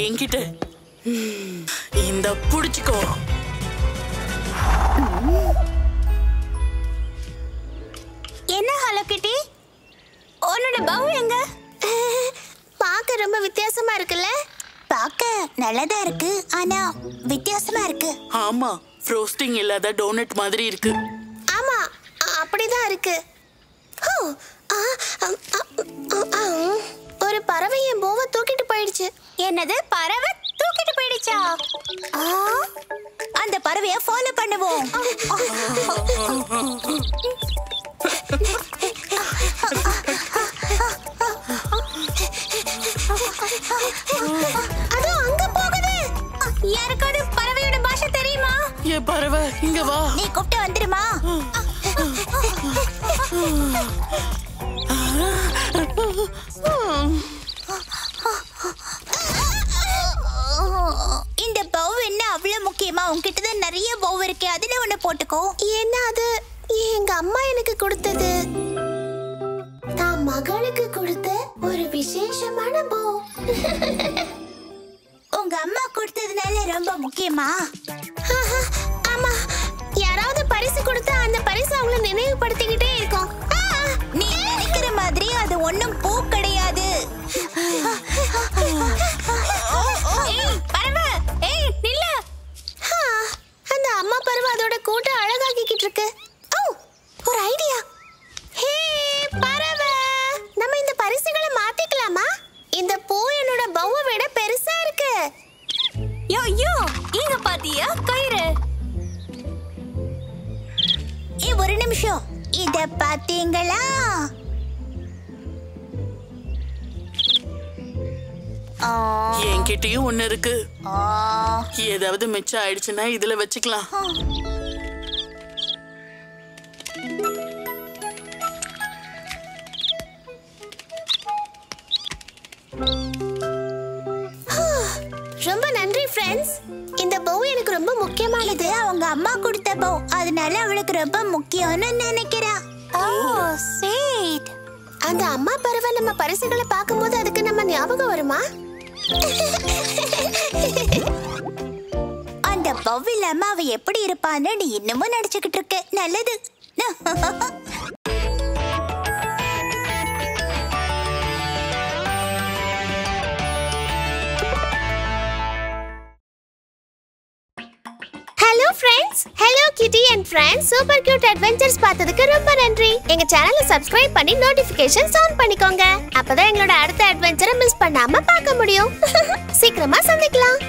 என்கிட்ட இந்த புடிச்சுக்கோ. என்ன ஹலோ கிட்டி, உன்னோட பவு எங்க? பார்க்க ரொம்ப வித்தியாசமா இருக்குல்ல? பார்க்க நல்லதா இருக்கு, ஆனா வித்தியாசமா இருக்கு. ஆமா, ஃப்ரோஸ்டிங் இல்லாத டோனட் மாதிரி இருக்கு. ஆமா, அப்படிதான் இருக்கு. ஒரு பறவை என் போவை தூக்கிட்டு போயிடுச்சு. என்னது, பறவை தூக்கிட்டு போயிடுச்சா? அந்த பறவையை ஃபாலோ பண்ணுவோம். அது அங்க போகுது. யாருக்காவது பறவையோட பாஷை தெரியுமா? ஏ பறவை, இங்க வா. நீ கூப்பிட்டு வந்துருமா? இந்த பவு என்ன அவ்வளவு முக்கியமா? உன்கிட்ட தான் நிறைய பவு இருக்கு, அதுல ஒண்ணு போட்டுக்கோ. என்ன அது? எங்க அம்மா எனக்கு கொடுத்தது. நான் மகளுக்கு கொடுத்த ஒரு விசேஷமான பவு. உங்க அம்மா கொடுத்ததுனால ரொம்ப முக்கியமா? ஆமா, யாராவது பரிசு கொடுத்தா அந்த பரிசு அவங்கள நினைவுபடுத்திக்கிட்டே இருக்கும். நீ நினைக்கிற மாதிரி அது ஒண்ணும் பூ கிடையாது. அந்த அம்மா பறவை அதோட கூட்டை அழகாக்கிட்டு இருக்கு. ஒரு ஐடியா. ஹே பறவை, நம்ம இந்த பரிசுகளை மாத்திக்கலாமா? இந்த பூ என்னோட பவுவை விட பெருசா இருக்கு. யோ யோ, இங்க பாத்தியா கயிறு? ஒரு நிமிஷம், இத பாத்தீங்களா? என்கிட்டயும் ஒண்ணு இருக்கு. ஏதாவது மிச்சம் ஆயிடுச்சுன்னா இதுல வச்சுக்கலாம். ரொம்ப நன்றி ஃப்ரெண்ட்ஸ். இந்த பவு எனக்கு ரொம்ப முக்கியமானது. அவங்க அம்மா கொடுத்த பவு, அதனால அவளுக்கு ரொம்ப முக்கியம்னு நினைக்கிறா. ஸ்வீட். அந்த அம்மா பறவை நம்ம பரிசுகளை பார்க்கும்போது அதுக்கு நம்ம ஞாபகம் வருமா? அந்த பவு இல்லாம அவ எப்படி இருப்பான்னு நீ இன்னமும் நடிச்சுக்கிட்டு இருக்க. நல்லது. ஹலோ ஃப்ரெண்ட்ஸ், ஹலோ கிட்டி and friends. Super cute adventures பார்த்ததுக்கு ரொம்ப நன்றி. எங்க சேனலை சப்ஸ்கிரைப் பண்ணி நோட்டிஃபிகேஷன்ஸ் ஆன் பண்ணிக்கோங்க. அப்பதான் எங்களோட அடுத்த அட்வென்ச்சரை மிஸ் பண்ணாம பார்க்க முடியும். சீக்கிரமா சந்திக்கலாம்.